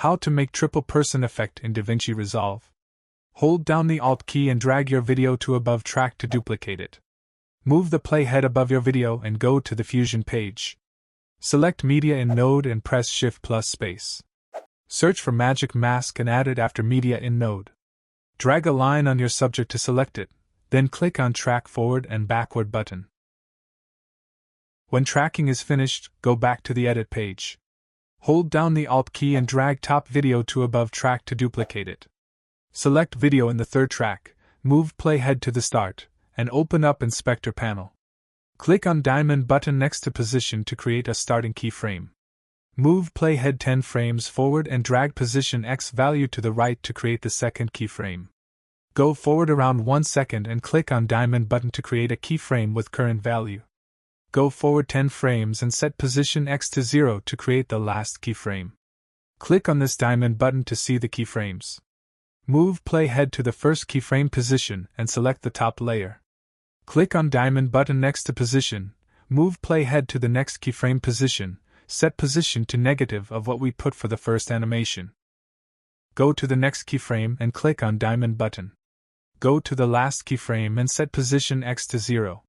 How to make triple person effect in DaVinci Resolve. Hold down the Alt key and drag your video to above track to duplicate it. Move the playhead above your video and go to the Fusion page. Select Media in Node and press Shift plus space. Search for Magic Mask and add it after Media in Node. Drag a line on your subject to select it, then click on Track Forward and Backward button. When tracking is finished, go back to the Edit page. Hold down the Alt key and drag top video to above track to duplicate it. Select Video in the third track, move playhead to the start, and open up Inspector panel. Click on Diamond button next to Position to create a starting keyframe. Move playhead 10 frames forward and drag position X value to the right to create the second keyframe. Go forward around 1 second and click on Diamond button to create a keyframe with current value. Go forward 10 frames and set position X to 0 to create the last keyframe. Click on this diamond button to see the keyframes. Move playhead to the first keyframe position and select the top layer. Click on diamond button next to position, move playhead to the next keyframe position, set position to negative of what we put for the first animation. Go to the next keyframe and click on diamond button. Go to the last keyframe and set position X to 0.